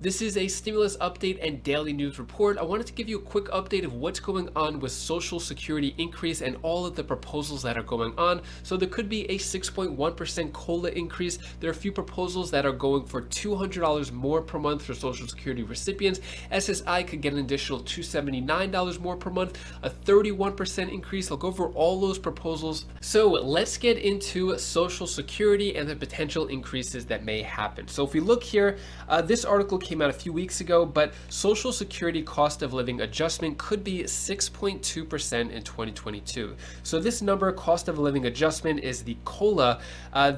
This is a stimulus update and daily news report. I wanted to give you a quick update of what's going on with Social Security increase and all of the proposals that are going on. So there could be a 6.1% COLA increase. There are a few proposals that are going for $200 more per month for Social Security recipients. SSI could get an additional $279 more per month, a 31% increase. I'll go over all those proposals. So let's get into Social Security and the potential increases that may happen. So if we look here, this article came out a few weeks ago, but Social Security cost of living adjustment could be 6.2% in 2022. So this number, cost of living adjustment, is the COLA.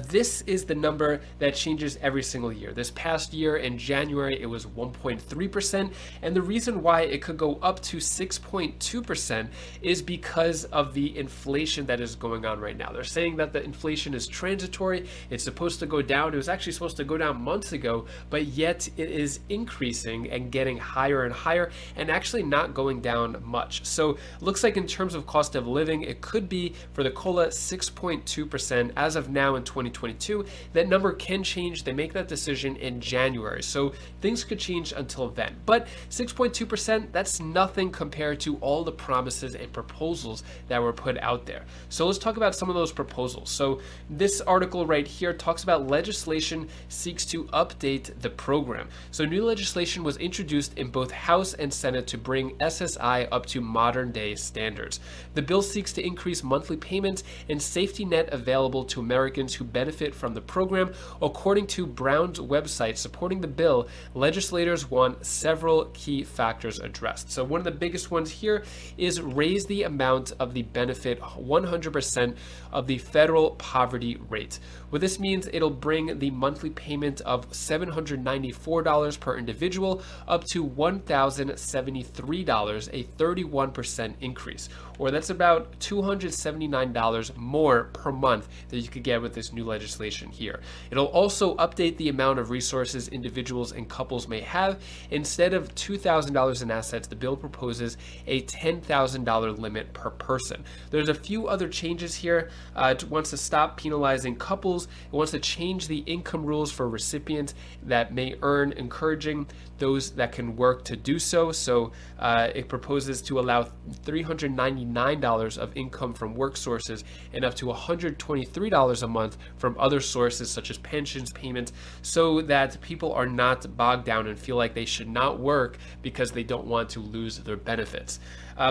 This is the number that changes every single year. This past year in January, it was 1.3%. And the reason why it could go up to 6.2% is because of the inflation that is going on right now. They're saying that the inflation is transitory. It's supposed to go down. It was actually supposed to go down months ago, but yet it is increasing and getting higher and higher and actually not going down much. So looks like in terms of cost of living, it could be for the COLA 6.2% as of now in 2022. That number can change. They make that decision in January. So things could change until then. But 6.2%, that's nothing compared to all the promises and proposals that were put out there. So let's talk about some of those proposals. So this article right here talks about legislation seeks to update the program. So new legislation was introduced in both House and Senate to bring SSI up to modern day standards. The bill seeks to increase monthly payments and safety net available to Americans who benefit from the program. According to Brown's website supporting the bill, legislators want several key factors addressed. So one of the biggest ones here is raise the amount of the benefit 100% of the federal poverty rate. What this means, it'll bring the monthly payment of $794 per individual up to $1,073, a 31% increase, or that's about $279 more per month that you could get with this new legislation here. It'll also update the amount of resources individuals and couples may have. Instead of $2,000 in assets, the bill proposes a $10,000 limit per person. There's a few other changes here. It wants to stop penalizing couples. It wants to change the income rules for recipients that may earn, encouraging those that can work to do so. So it proposes to allow $399 of income from work sources and up to $123 a month from other sources such as pensions payments, so that people are not bogged down and feel like they should not work because they don't want to lose their benefits.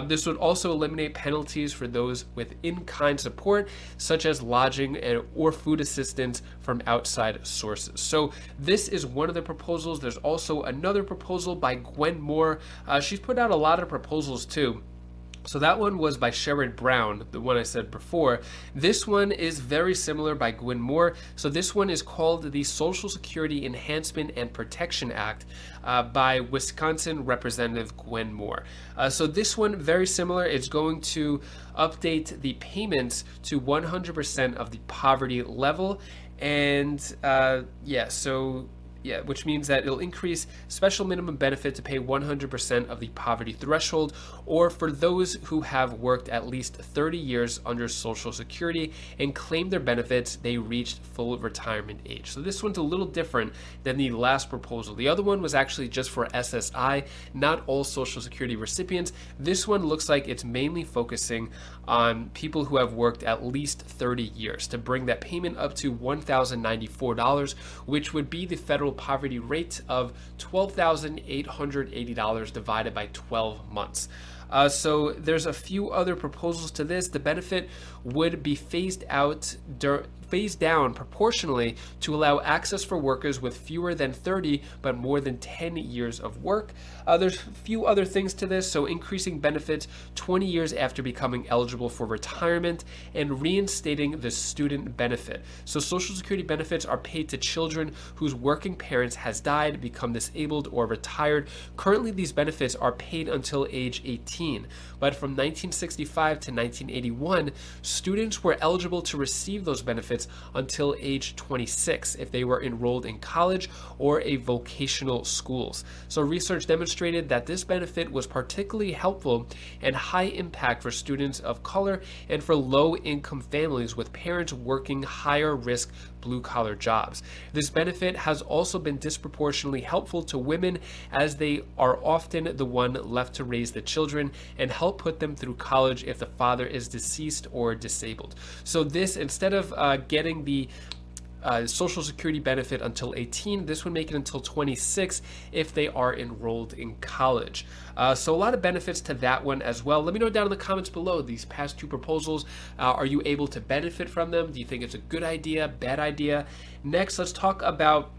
This would also eliminate penalties for those with in-kind support, such as lodging or food assistance from outside sources. So this is one of the proposals. There's also another proposal by Gwen Moore. She's put out a lot of proposals too. So that one was by Sherrod Brown, the one I said before. This one is very similar by Gwen Moore. So this one is called the Social Security Enhancement and Protection Act by Wisconsin Representative Gwen Moore. So this one, very similar. It's going to update the payments to 100% of the poverty level. And which means that it'll increase special minimum benefit to pay 100% of the poverty threshold, or for those who have worked at least 30 years under Social Security and claim their benefits, they reached full retirement age. So this one's a little different than the last proposal. The other one was actually just for SSI, not all Social Security recipients. This one looks like it's mainly focusing on people who have worked at least 30 years to bring that payment up to $1,094, which would be the federal poverty rate of $12,880 divided by 12 months. So there's a few other proposals to this. The benefit would be phased down proportionally to allow access for workers with fewer than 30 but more than 10 years of work. There's a few other things to this. So increasing benefits 20 years after becoming eligible for retirement and reinstating the student benefit. So Social Security benefits are paid to children whose working parents has died, become disabled, or retired. Currently, these benefits are paid until age 18, but from 1965 to 1981, students were eligible to receive those benefits until age 26 if they were enrolled in college or a vocational schools. So research demonstrated that this benefit was particularly helpful and high impact for students of color and for low-income families with parents working higher risk blue-collar jobs. This benefit has also been disproportionately helpful to women, as they are often the one left to raise the children and help put them through college if the father is deceased or disabled. So this, instead of getting the Social Security benefit until 18, this would make it until 26 if they are enrolled in college. So a lot of benefits to that one as well. Let me know down in the comments below, these past two proposals, are you able to benefit from them? Do you think it's a good idea, bad idea? Next, let's talk about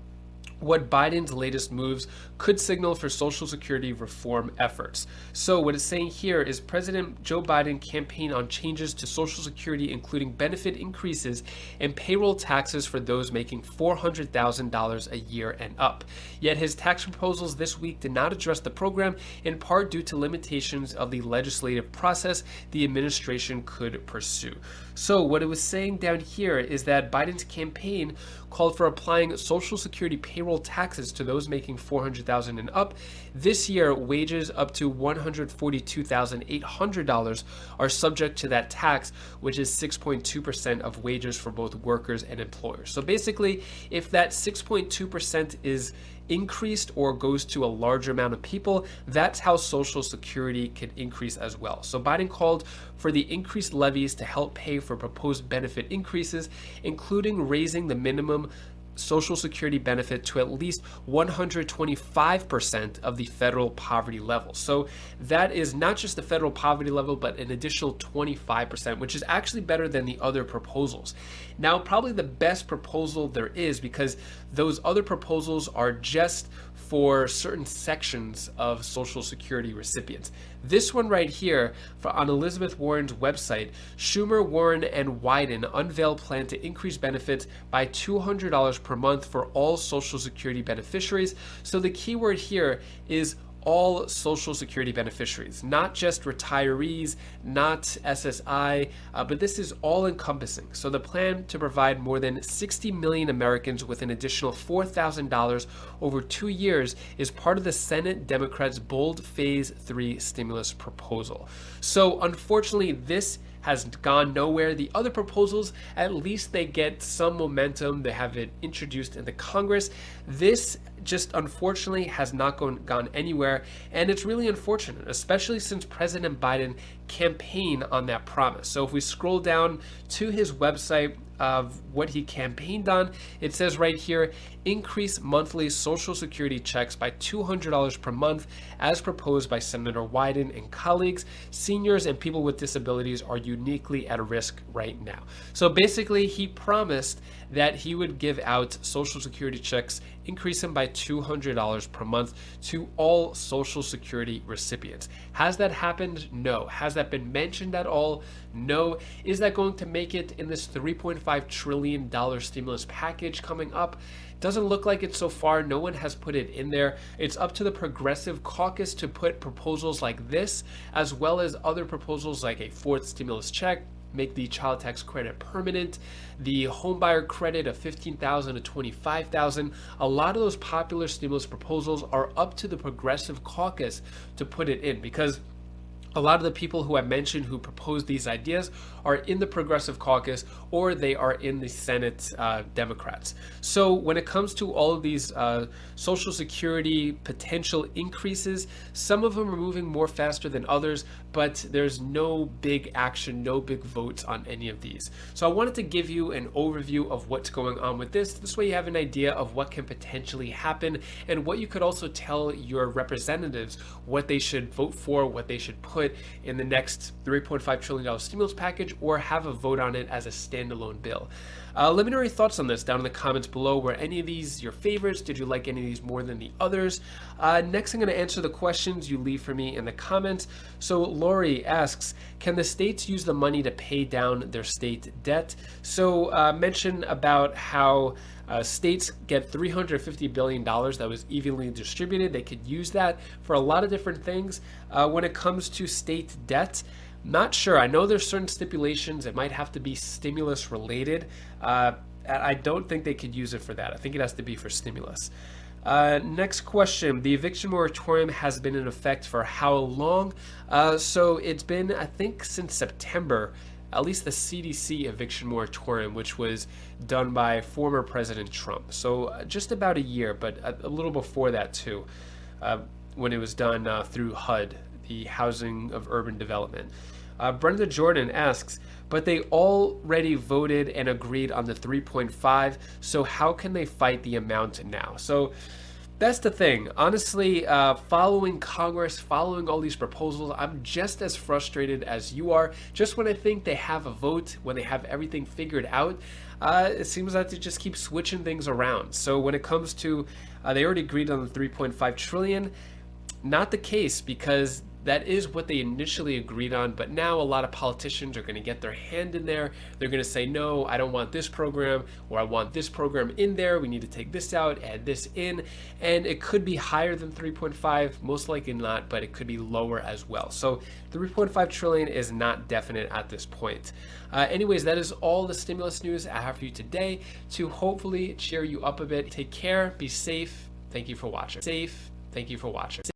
what Biden's latest moves could signal for Social Security reform efforts. So what it's saying here is President Joe Biden campaigned on changes to Social Security, including benefit increases and payroll taxes for those making $400,000 a year and up. Yet his tax proposals this week did not address the program, in part due to limitations of the legislative process the administration could pursue. So what it was saying down here is that Biden's campaign called for applying Social Security payroll taxes to those making $400,000 and up. This year, wages up to $142,800 are subject to that tax, which is 6.2% of wages for both workers and employers. So basically, if that 6.2% is increased or goes to a larger amount of people, that's how Social Security can increase as well. So Biden called for the increased levies to help pay for proposed benefit increases, including raising the minimum Social Security benefit to at least 125% of the federal poverty level. So that is not just the federal poverty level, but an additional 25%, which is actually better than the other proposals. Now, probably the best proposal there is, because those other proposals are just for certain sections of Social Security recipients. This one right here, on Elizabeth Warren's website, Schumer, Warren, and Wyden unveil plan to increase benefits by $200 per month for all Social Security beneficiaries. So the key word here is all Social Security beneficiaries, not just retirees, not SSI, but this is all encompassing. So the plan to provide more than 60 million Americans with an additional $4,000 over 2 years is part of the Senate Democrats' bold Phase 3 stimulus proposal. So unfortunately, this has gone nowhere. The other proposals, at least they get some momentum. They have it introduced in the Congress. This just unfortunately has not gone anywhere, and it's really unfortunate, especially since President Biden campaigned on that promise. So if we scroll down to his website of what he campaigned on, it says right here, increase monthly Social Security checks by $200 per month as proposed by Senator Wyden and colleagues. Seniors and people with disabilities are uniquely at risk right now. So basically, he promised that he would give out Social Security checks, increase them by $200 per month to all Social Security recipients. Has that happened? No. Has that been mentioned at all? No. Is that going to make it in this $3.5 trillion stimulus package coming up? Doesn't look like it so far. No one has put it in there. It's up to the Progressive Caucus to put proposals like this, as well as other proposals like a fourth stimulus check, make the child tax credit permanent, the homebuyer credit of $15,000 to $25,000. A lot of those popular stimulus proposals are up to the Progressive Caucus to put it in, because a lot of the people who I mentioned who proposed these ideas are in the Progressive Caucus, or they are in the Senate Democrats. So when it comes to all of these Social Security potential increases, some of them are moving more faster than others, but there's no big action, no big votes on any of these. So I wanted to give you an overview of what's going on with this. This way you have an idea of what can potentially happen, and what you could also tell your representatives what they should vote for, what they should put in the next $3.5 trillion stimulus package, or have a vote on it as a standalone bill. Let me know your thoughts on this down in the comments below. Were any of these your favorites? Did you like any of these more than the others? Next, I'm going to answer the questions you leave for me in the comments. So Lori asks, can the states use the money to pay down their state debt? So mention about how states get $350 billion that was evenly distributed. They could use that for a lot of different things. When it comes to state debt, not sure. I know there's certain stipulations. It might have to be stimulus related. I don't think they could use it for that. I think it has to be for stimulus. Next question. The eviction moratorium has been in effect for how long? So it's been, I think, since September. at least the CDC eviction moratorium, which was done by former President Trump. So just about a year, but a little before that too, when it was done through HUD, the Housing of Urban Development. Brenda Jordan asks, but they already voted and agreed on the 3.5, so how can they fight the amount now? So that's the thing. Honestly, following Congress, following all these proposals, I'm just as frustrated as you are. Just when I think they have a vote, when they have everything figured out, it seems like they just keep switching things around. So when it comes to, they already agreed on the 3.5 trillion, not the case, because that is what they initially agreed on, but now a lot of politicians are going to get their hand in there. They're going to say, no, I don't want this program, or I want this program in there. We need to take this out, add this in, and it could be higher than 3.5, most likely not, but it could be lower as well. So 3.5 trillion is not definite at this point. Anyways, that is all the stimulus news I have for you today to hopefully cheer you up a bit. Take care, be safe. Thank you for watching.